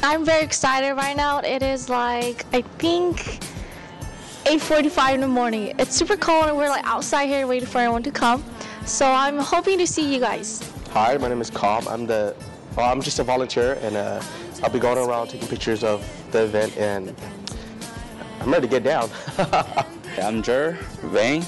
I'm very excited right now. It is like, I think 8:45 in the morning. It's super cold and we're like outside here waiting for everyone to come. So I'm hoping to see you guys. Hi, my name is Cobb. I'm just a volunteer, and I'll be going around taking pictures of the event, and I'm ready to get down. I'm Jer Vang,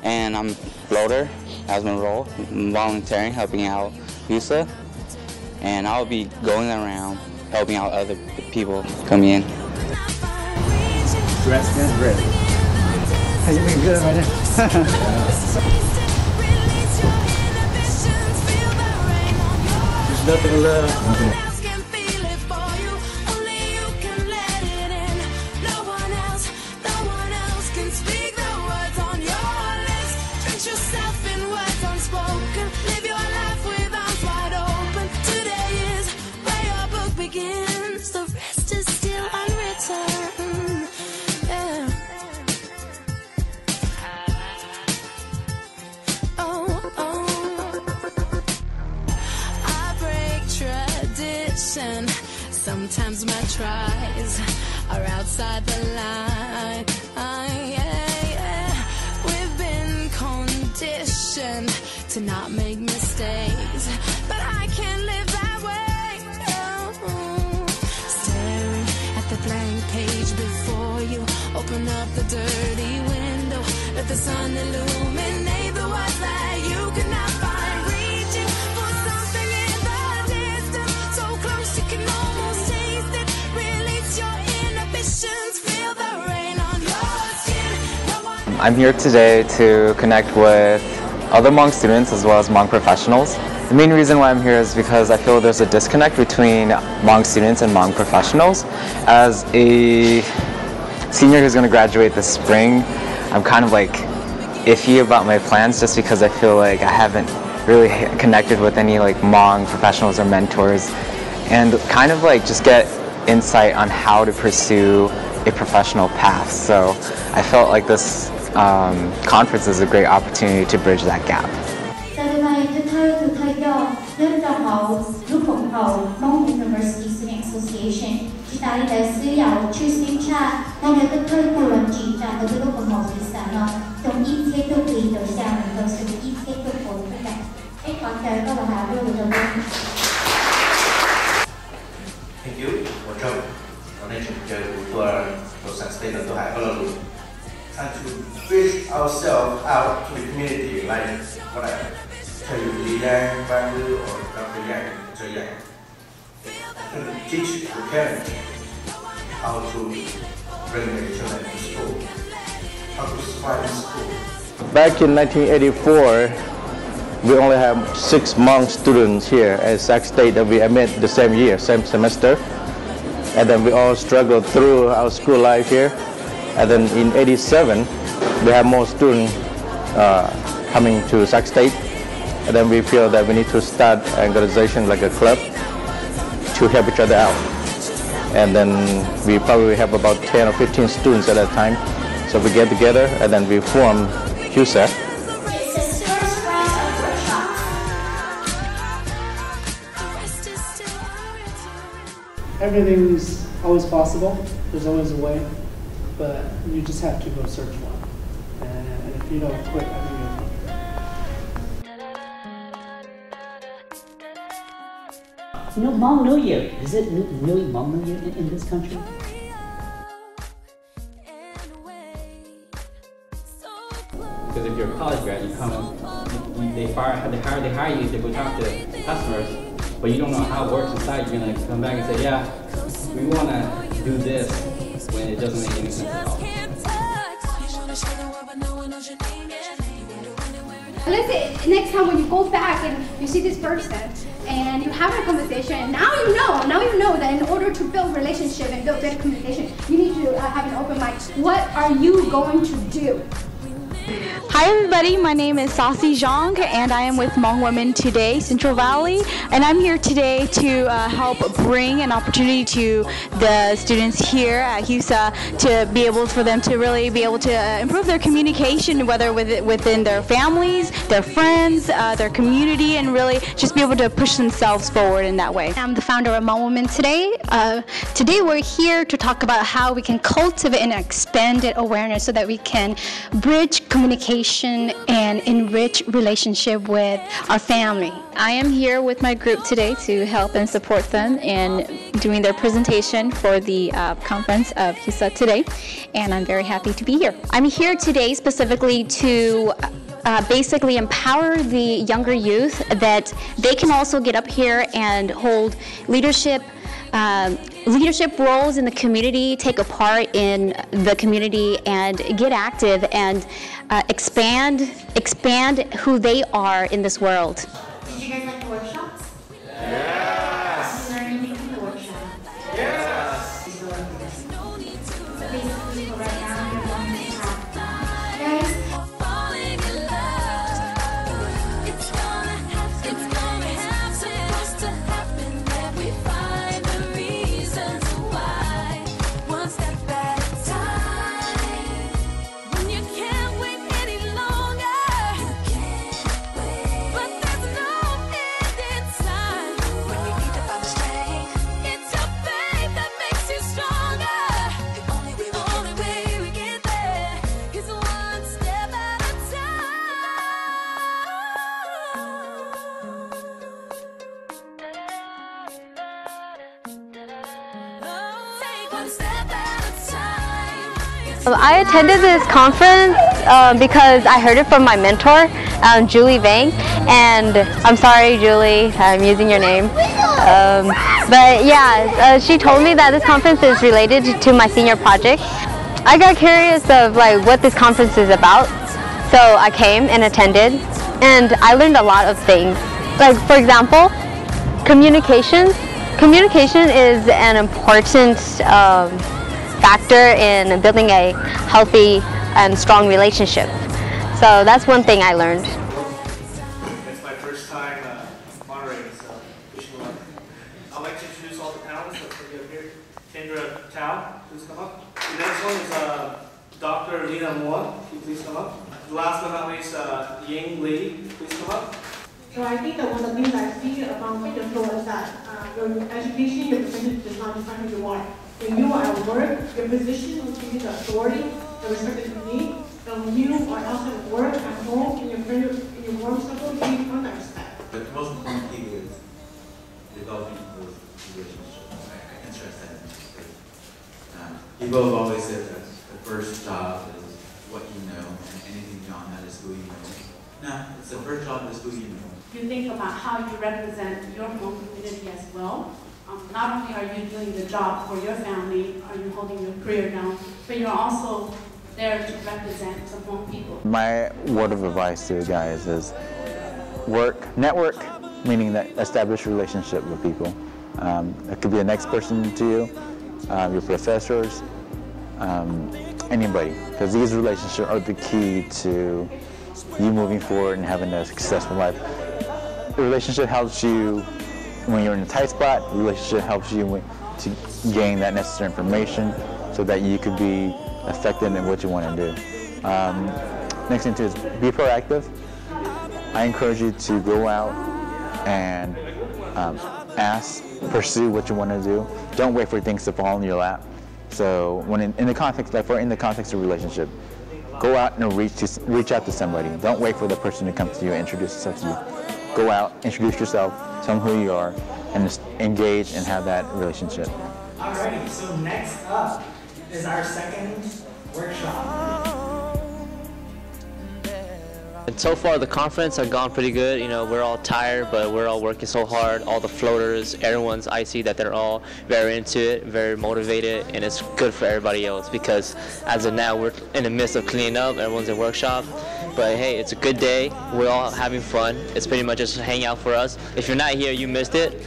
and I'm floater as my role. I'm volunteering, helping out USA, and I'll be going around helping out other people coming in. Dressed and ready. How you doing? Good, right now. There's nothing to love. Sometimes my tries are outside the line. We've been conditioned to not make mistakes, but I can't live that way. Oh. Staring at the blank page before you, open up the dirty window, let the sun illuminate the words that you could not find. Reaching for something in the distance, so close you can almost taste it. Release your inhibitions, feel the rain on your skin. I'm here today to connect with other Hmong students as well as Hmong professionals. The main reason why I'm here is because I feel there's a disconnect between Hmong students and Hmong professionals. As a senior who's going to graduate this spring, I'm kind of like iffy about my plans just because I feel like I haven't really connected with any like Hmong professionals or mentors, and kind of like just get insight on how to pursue a professional path. So I felt like this conference is a great opportunity to bridge that gap. 在我哋嘅推到推咗，一就好，如果好，Hmong University Student Association，意大利嘅需要去審查，我哋嘅推顧問局長嘅嗰個模式上咯，從一切都可以到下面都是一切都可以嘅。誒，我哋嗰個下邊就講。Thank you. 我就我哋就做Sac State 嘅都係好路。And to fish ourselves out to the community, like what I tell you, Li Yang, Banglu, or Dr. Yang, Zhe Yang. To teach the parents how to bring their children to school, how to survive in school. Back in 1984, we only have 6 Hmong students here at Sac State that we admit the same year, same semester. And then we all struggled through our school life here. And then in '87, we have more students coming to Sac State. And then we feel that we need to start an organization like a club to help each other out. And then we probably have about 10 or 15 students at that time. So we get together and then we form CUSA. Everything's always possible. There's always a way. But you just have to go search for it. And if you don't quit, I think you'll quit. You know, Hmong New Year. Is it really Hmong New Year in this country? Because if you're a college grad, you come in, they hire you to go talk to customers, but you don't know how it works inside. You're gonna come back and say, yeah, we wanna do this, when it doesn't make any sense at all. Let's say next time when you go back and you see this person and you have a conversation, now you know that in order to build relationship and build better communication, you need to have an open mind. What are you going to do? Hi everybody, my name is Saucy Zhang and I am with Hmong Women Today Central Valley, and I'm here today to help bring an opportunity to the students here at HUSA to be able for them to really be able to improve their communication, whether within their families, their friends, their community, and really just be able to push themselves forward in that way. I'm the founder of Hmong Women Today. Today we're here to talk about how we can cultivate and expand awareness so that we can bridge communication and enrich relationship with our family. I am here with my group today to help and support them in doing their presentation for the conference of HUSA Today, and I'm very happy to be here. I'm here today specifically to basically empower the younger youth that they can also get up here and hold leadership roles in the community, take a part in the community, and get active and expand who they are in this world. Did you guys like the workshops? Yes! Did you learn anything from the workshop? Yes! So basically, for right now, you're going to have guys. I attended this conference because I heard it from my mentor, Julie Vang, and I'm sorry, Julie, I'm using your name. But yeah, she told me that this conference is related to my senior project. I got curious of what this conference is about, so I came and attended, and I learned a lot of things. Like, for example, communication. Communication is an important factor in building a healthy and strong relationship. So that's one thing I learned. It's my first time moderating, so wish me luck. I'd like to introduce all the panelists. Let's bring up here. Kendra Tao, please come up. The next one is Dr. Lina Moore. Can you please come up? Last but not least, Ying Li, please come up. So I think that one of the things I see about the floor is that your education, your position does not define who you are. When you are at work, your position will give you the authority, the respect that you need. And when you are outside of work, at home, in your work circle, you need that respect. The most important thing is developing those relationships. I can stress that. People have always said that the first job is what you know, and anything beyond that is who you know. No, it's the first job is who you know. You think about how you represent your home community as well. Not only are you doing the job for your family, are you holding your career down, but you're also there to represent some Hmong people. My word of advice to you guys is network, meaning that establish a relationship with people. It could be the next person to you, your professors, anybody, because these relationships are the key to you moving forward and having a successful life. The relationship helps you when you're in a tight spot. The relationship helps you to gain that necessary information so that you could be effective in what you want to do. Next thing is be proactive. I encourage you to go out and pursue what you want to do. Don't wait for things to fall in your lap. So when in the context of a relationship, go out and reach out to somebody. Don't wait for the person to come to you and introduce yourself to you. Go out, introduce yourself, tell them who you are, and just engage and have that relationship. Alrighty, so next up is our second workshop. And so far the conference has gone pretty good. You know, we're all tired, but we're all working so hard. All the floaters, everyone's, I see that they're all very into it, very motivated, and it's good for everybody else because as of now we're in the midst of cleaning up, everyone's in workshop. But hey, it's a good day, we're all having fun. It's pretty much just a hangout for us. If you're not here, you missed it.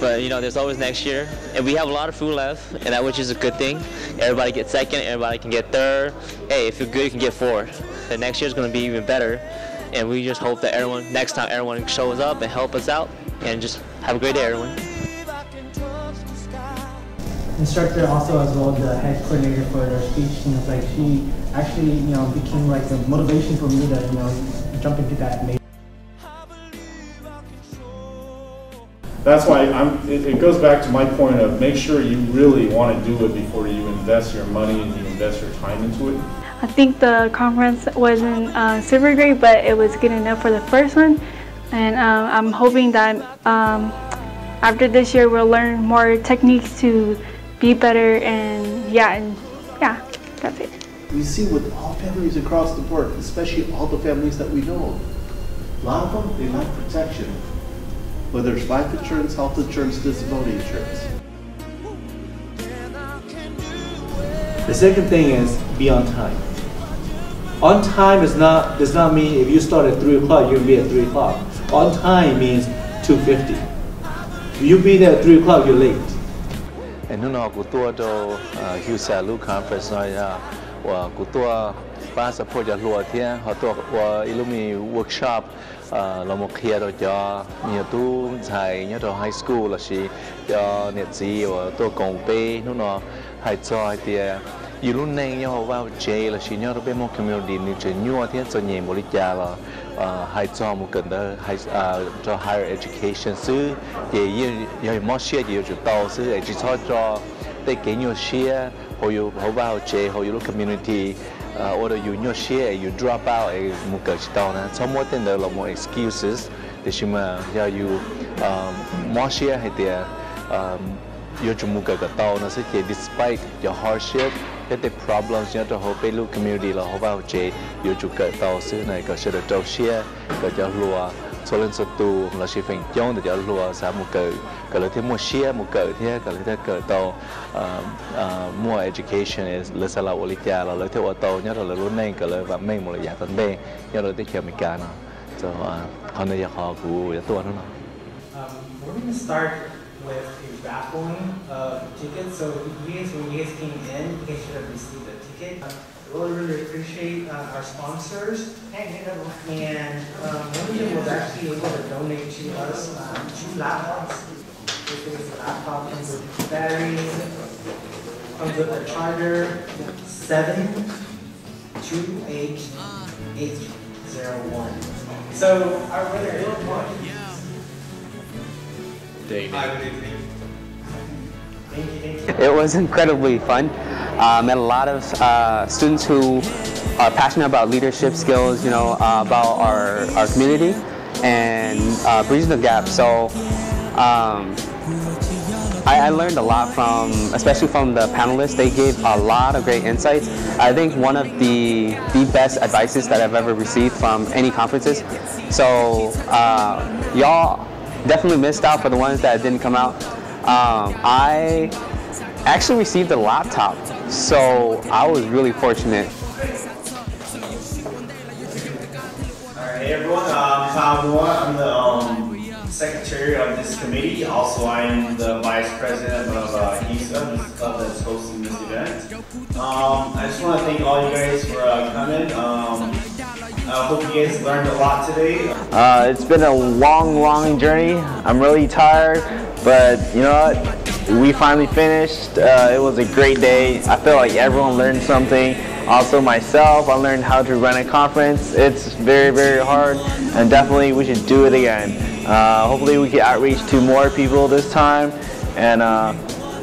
But you know, there's always next year. And we have a lot of food left, and that which is a good thing. Everybody gets second, everybody can get third. Hey, if you're good, you can get fourth. that next year is going to be even better. And we just hope that next time everyone shows up and help us out. And just have a great day, everyone. Instructor also as well the head coordinator for their speech, like she actually, became like a motivation for me to, jump into that major. That's why it goes back to my point of make sure you really want to do it before you invest your money and you invest your time into it. I think the conference wasn't super great, but it was good enough for the first one. And I'm hoping that after this year we'll learn more techniques to be better, and yeah, that's it. We see with all families across the board, especially all the families that we know, a lot of them, they lack protection. Whether it's life insurance, health insurance, disability insurance. The second thing is be on time. On time does not mean if you start at 3 o'clock, you're gonna be at 3 o'clock. On time means 2:50. If you be there at 3 o'clock, you're late. And no,กูตัวโดฮิวซาลูคอนเฟรนซ์น้อยว่ากูตัวป้าสะโพกจะรัวเที่ยเขาตัวว่าอีลูมีเวิร์กช็อปเรามาเคลียร์เราจะมีตู้ใช้เนี่ยตัวไฮสคูลละสิจะเนี่ยจีว่าตัวกงเป้นู่นเนาะไฮจอยเที่ยอยู่รุ่นนึงเนี่ยว่าเจละสิเนี่ยเราเป็นมอคอมมูนิตี้นี่จะยั่วเที่ยจะเยี่ยมบริจาคละไฮจอยมันเกิดได้ไฮจะ higher education ซื้อเดี๋ยวมอเชียเดี๋ยวจะโตซื้อไอจีชอบจะได้เก่งยั่วเชียเขาอยู่เขาว่าเจเขาอยู่รุ่น community or you know share you drop out mu ka chitona somewhat in the more excuses the shima ya you more share hatia you chu mu ka ta na se despite your hardship the problems you to hope lu community la ho ba che you chu ka ta se nai ka se to share ka ja lua so lên so tu la shi pheng chong de ja lua sa mu ka le the mo share mu ka the ka le the ka to more education is le sa la oli cha la le the wa to nya la lu nei ka le va mei mo le ya tan be nya lo te khe mi ka na so han ne ya kha ku ya to no na we're going to start with a raffling of tickets. So when you guys came in, you guys should have received a ticket. Really appreciate our sponsors, and one of them was actually able to donate to us 2 laptops. This is a laptop, comes with batteries, comes with a charger, 728-801. So our winner is one. It was incredibly fun. Met a lot of students who are passionate about leadership skills, about our community and bridging the gap. So I learned a lot especially from the panelists. They gave a lot of great insights. I think one of the best advices that I've ever received from any conferences. So y'all definitely missed out for the ones that didn't come out. I actually received a laptop, so I was really fortunate. Alright, hey everyone, I'm Tom Moore. I'm the secretary of this committee. Also, I am the vice president of HISA, this club that's hosting this event. I just want to thank all you guys for coming. I hope you guys learned a lot today. It's been a long journey. I'm really tired, but you know what? We finally finished. It was a great day. I feel like everyone learned something. Also myself, I learned how to run a conference. It's very hard, and definitely we should do it again. Hopefully we can outreach to more people this time, and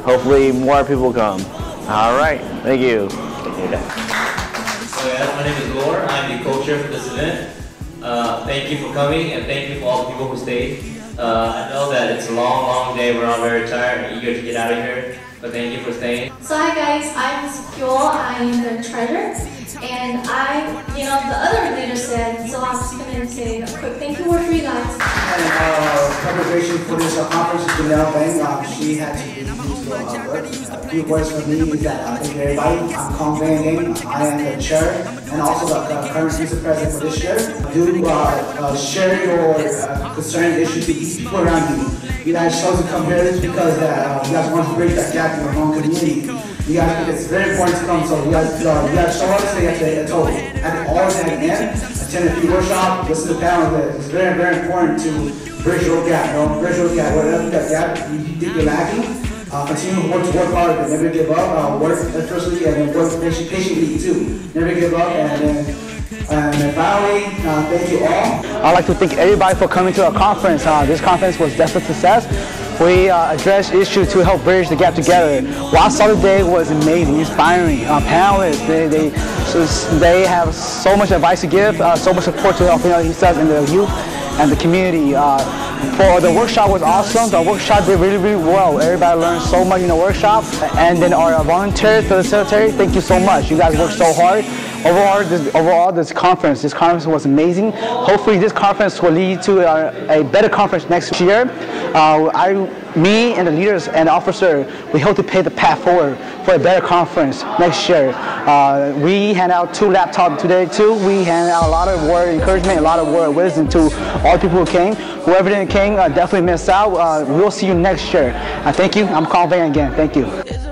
hopefully more people come. All right, thank you. My name is Lore. I'm the co-chair for this event. Thank you for coming, and thank you for all the people who stayed. I know that it's a long day. We're all very tired and eager to get out of here, but thank you for staying. So hi guys, I'm Secure. I'm the treasurer, and the other leader said, so I'm just going to say a quick thank you word for you guys. And preparation for this conference is Janelle Bang. She had to use a few words for me is that thank you everybody. I'm Kong Van Gang. I am the chair and also the current vice president for this year. Do share your concerns, issues to people around you. You guys chose to come here because you guys want to bridge that gap in the Hmong community. You guys think it's very important to come, so you guys show up, stay at the total. At all at the end, attend a few workshops, listen to panels. It's very, very important to bridge your gap, bridge your gap. Whatever that gap you think you're lacking, continue to work hard, but never give up. Work effortlessly and then work patiently too. Never give up, and then finally, thank you all. I'd like to thank everybody for coming to our conference. This conference was definitely a success. We addressed issues to help bridge the gap together. What I saw today was amazing, inspiring. Panelists, they have so much advice to give, so much support to help themselves and the youth and the community. For the workshop was awesome. The workshop did really, really well. Everybody learned so much in the workshop. And then our volunteers, facilitators, thank you so much. You guys worked so hard. Overall, this conference was amazing. Hopefully this conference will lead to a better conference next year. Me and the leaders and the officer, we hope to pave the path forward for a better conference next year. We hand out 2 laptops today too. We hand out a lot of word encouragement, a lot of word wisdom to all the people who came. Whoever didn't came, definitely missed out. We'll see you next year. Thank you. I'm Kong Van again. Thank you.